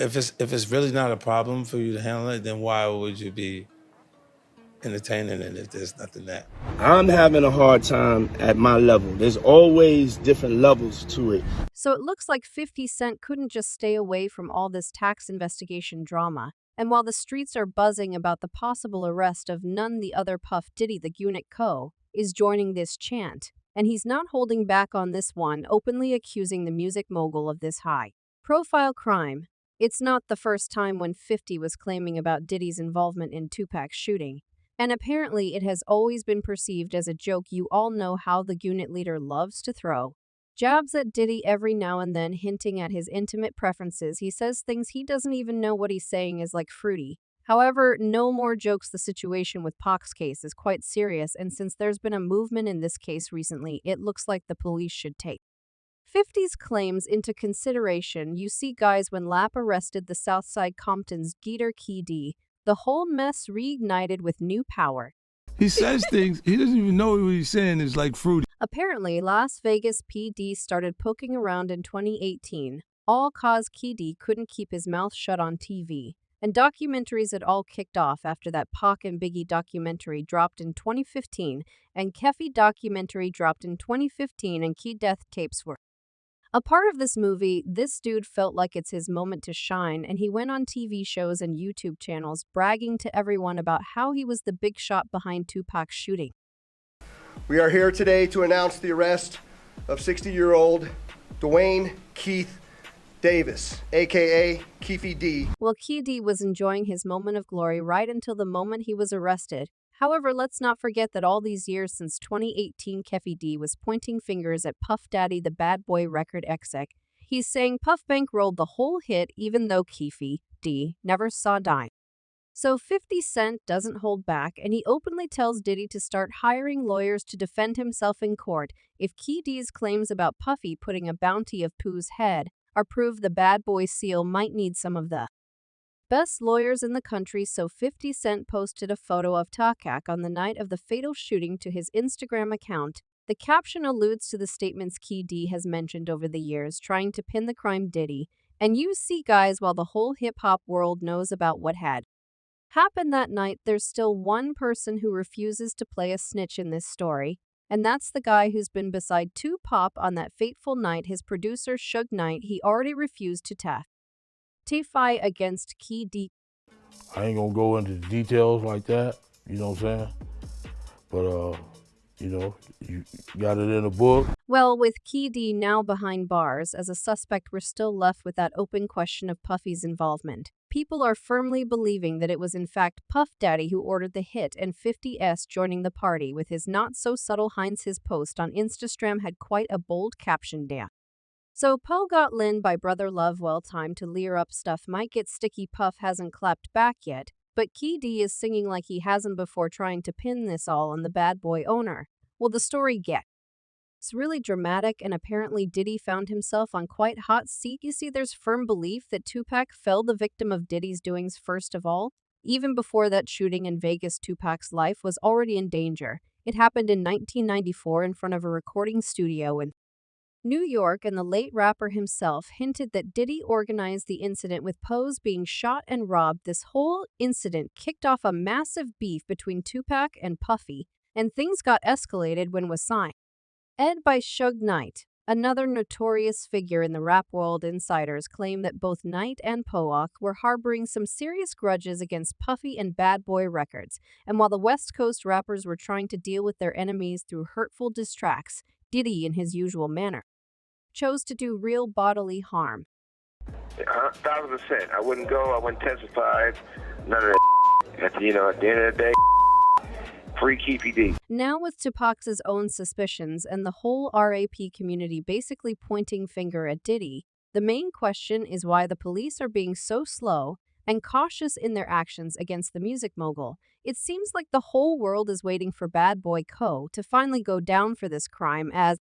if it's really not a problem for you to handle it, then why would you be entertaining it if there's nothing there? I'm having a hard time at my level. There's always different levels to it. So it looks like 50 Cent couldn't just stay away from all this tax investigation drama. And while the streets are buzzing about the possible arrest of none the other Puff Diddy, the Unit Co. is joining this chant. And he's not holding back on this one, openly accusing the music mogul of this high-profile crime. It's not the first time when 50 was claiming about Diddy's involvement in Tupac's shooting. And apparently it has always been perceived as a joke. You all know how the unit leader loves to throw jabs at Diddy every now and then, hinting at his intimate preferences. He says things he doesn't even know what he's saying is like fruity. However, no more jokes. The situation with Pac's case is quite serious, and since there's been a movement in this case recently, it looks like the police should take 50's claims into consideration. You see, guys, when Lap arrested the Southside Compton's Geeter Keefe, the whole mess reignited with new power. He says things, he doesn't even know what he's saying is like fruity. Apparently, Las Vegas PD started poking around in 2018, all cause Keefe couldn't keep his mouth shut on TV. And documentaries had all kicked off after that Pac and Biggie documentary dropped in 2015, and Keefe documentary dropped in 2015, and key death tapes were a part of this movie. This dude felt like it's his moment to shine, and he went on TV shows and YouTube channels bragging to everyone about how he was the big shot behind Tupac's shooting. We are here today to announce the arrest of 60-year-old Dwayne Keith Davis, aka Keefe D. Well, Keefe was enjoying his moment of glory right until the moment he was arrested. However, let's not forget that all these years since 2018, Keefe D was pointing fingers at Puff Daddy, the bad boy record exec. He's saying Puff bankrolled the whole hit, even though Keefe D never saw a dime. So 50 Cent doesn't hold back, and he openly tells Diddy to start hiring lawyers to defend himself in court if Keefe's claims about Puffy putting a bounty of Pooh's head are proved. The bad boy seal might need some of the best lawyers in the country. So 50 Cent posted a photo of tupac on the night of the fatal shooting to his Instagram account. The caption alludes to the statements Keefe has mentioned over the years, trying to pin the crime Diddy. And you see, guys, while the whole hip-hop world knows about what had happened that night, there's still one person who refuses to play a snitch in this story, and that's the guy who's been beside Tupac on that fateful night, his producer Suge Knight. He already refused to testify against Keefe. I ain't gonna go into the details like that, you know what I'm saying? But, you know, you got it in a book. Well, with Keefe now behind bars as a suspect, we're still left with that open question of Puffy's involvement. People are firmly believing that it was in fact Puff Daddy who ordered the hit, and 50's joining the party with his not-so-subtle hints. His post on Instagram had quite a bold caption there. So Poe got Lynn by Brother Love. Well, time to leer up. Stuff might get sticky. Puff hasn't clapped back yet, but Keefe is singing like he hasn't before, trying to pin this all on the bad boy owner. Well, the story gets really dramatic, and apparently Diddy found himself on quite hot seat. You see, there's firm belief that Tupac fell the victim of Diddy's doings first of all. Even before that shooting in Vegas, Tupac's life was already in danger. It happened in 1994 in front of a recording studio in New York, and the late rapper himself hinted that Diddy organized the incident, with Pose being shot and robbed. This whole incident kicked off a massive beef between Tupac and Puffy, and things got escalated when was signed by Suge Knight, another notorious figure in the rap world. Insiders claim that both Knight and Poak were harboring some serious grudges against Puffy and Bad Boy Records, and while the West Coast rappers were trying to deal with their enemies through hurtful diss tracks, Diddy, in his usual manner, chose to do real bodily harm. 1,000%. I wouldn't go. I wouldn't testify. None of that. You know, at the end of the day, free Keefe D. Now, with Tupac's own suspicions and the whole rap community basically pointing finger at Diddy, the main question is why the police are being so slow and cautious in their actions against the music mogul. It seems like the whole world is waiting for Bad Boy Co. to finally go down for this crime. As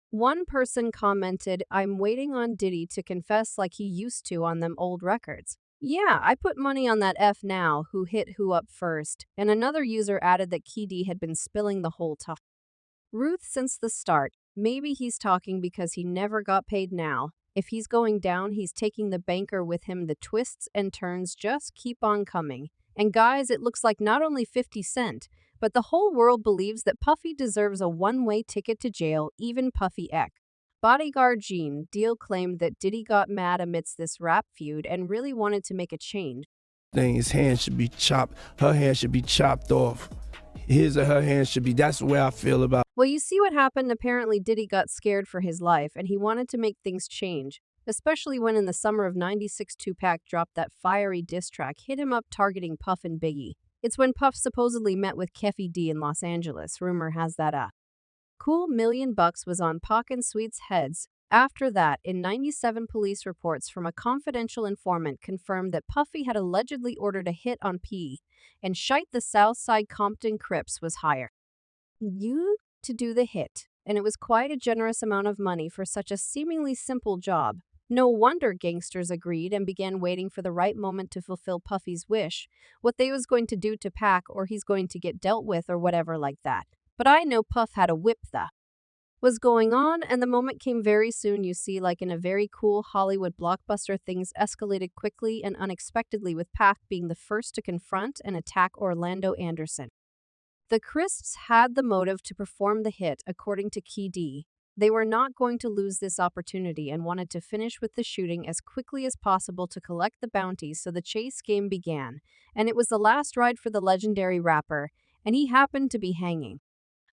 one person commented, "I'm waiting on Diddy to confess like he used to on them old records. Yeah, I put money on that F now, who hit who up first." And another user added that Keefe had been spilling the whole Ruth since the start. Maybe he's talking because he never got paid now. If he's going down, he's taking the banker with him. The twists and turns just keep on coming. And guys, it looks like not only 50 Cent, but the whole world believes that Puffy deserves a one-way ticket to jail, even Puffy Eck. Bodyguard Gene Deal claimed that Diddy got mad amidst this rap feud and really wanted to make a change. His hand should be chopped. Her hand should be chopped off. His or her hand should be. That's the way I feel about. Well, you see what happened? Apparently, Diddy got scared for his life, and he wanted to make things change, especially when in the summer of '96 Tupac dropped that fiery diss track, Hit Him Up, targeting Puff and Biggie. It's when Puff supposedly met with Keefe in Los Angeles. Rumor has that cool $1 million was on Pac and Sweet's heads. After that, in '97, police reports from a confidential informant confirmed that Puffy had allegedly ordered a hit on P, and shite the Southside Compton Crips was hired you to do the hit, and it was quite a generous amount of money for such a seemingly simple job. No wonder gangsters agreed and began waiting for the right moment to fulfill Puffy's wish, what they was going to do to Pac, or he's going to get dealt with or whatever like that. But I know Puff had a whip that was going on, and the moment came very soon. You see, like in a very cool Hollywood blockbuster, things escalated quickly and unexpectedly, with Pac being the first to confront and attack Orlando Anderson. The Crisps had the motive to perform the hit, according to Key D. They were not going to lose this opportunity and wanted to finish with the shooting as quickly as possible to collect the bounties, so the chase game began, and it was the last ride for the legendary rapper, and he happened to be hanging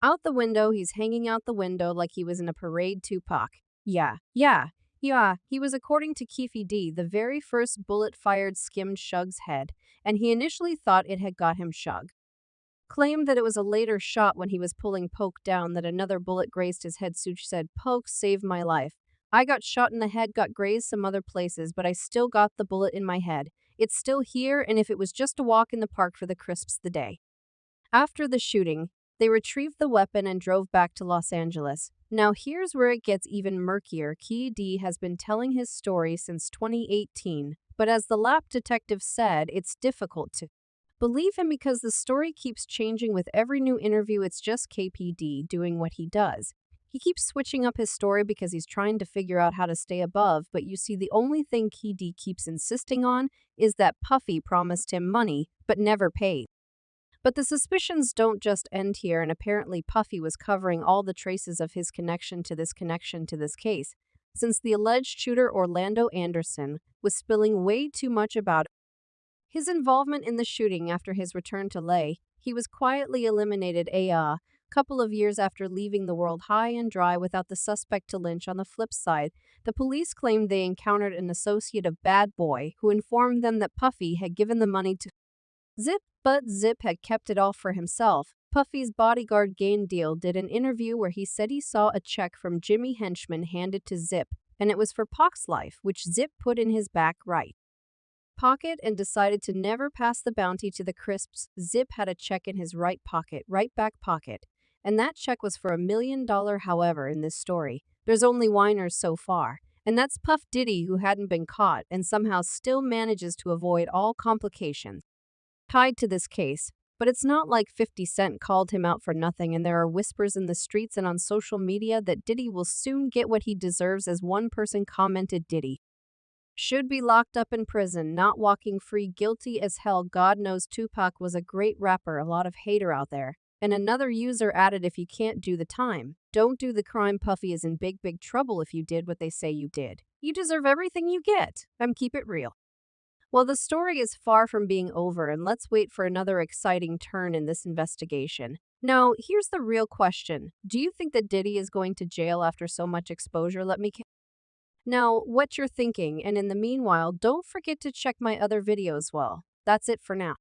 out the window. He's hanging out the window like he was in a parade. Tupac. Yeah, he was, according to Keefe D. The very first bullet fired skimmed Shug's head, and he initially thought it had got him. Shug claimed that it was a later shot when he was pulling Poke down that another bullet grazed his head. Such said, "Poke saved my life. I got shot in the head, got grazed some other places, but I still got the bullet in my head. It's still here, and if it was just a walk in the park for the Crisps the day after the shooting, they retrieved the weapon and drove back to Los Angeles." Now here's where it gets even murkier. Key D has been telling his story since 2018, but as the lap detective said, it's difficult to believe him because the story keeps changing with every new interview. It's just KPD doing what he does. He keeps switching up his story because he's trying to figure out how to stay above, but you see, the only thing KD keeps insisting on is that Puffy promised him money, but never paid. But the suspicions don't just end here, and apparently Puffy was covering all the traces of his connection to this case, since the alleged shooter Orlando Anderson was spilling way too much about his involvement in the shooting. After his return to LA, he was quietly eliminated a couple of years after leaving the world high and dry without the suspect to lynch. On the flip side, the police claimed they encountered an associate of Bad Boy who informed them that Puffy had given the money to Zip, but Zip had kept it all for himself. Puffy's bodyguard Gain Deal did an interview where he said he saw a check from Jimmy Henchman handed to Zip, and it was for Pac's life, which Zip put in his back right pocket and decided to never pass the bounty to the Crisps. Zip had a check in his right back pocket, and that check was for $1 million. However, in this story, there's only whiners so far, and that's Puff Diddy, who hadn't been caught and somehow still manages to avoid all complications tied to this case. But it's not like 50 Cent called him out for nothing, and there are whispers in the streets and on social media that Diddy will soon get what he deserves. As one person commented, Diddy should be locked up in prison, not walking free, guilty as hell. God knows Tupac was a great rapper, a lot of hater out there. And another user added, if you can't do the time, don't do the crime. Puffy is in big trouble if you did what they say you did. You deserve everything you get. Keep it real. Well, the story is far from being over, and let's wait for another exciting turn in this investigation. Now, here's the real question. Do you think that Diddy is going to jail after so much exposure? Let me know what you're thinking, and in the meanwhile, don't forget to check my other videos. Well, that's it for now.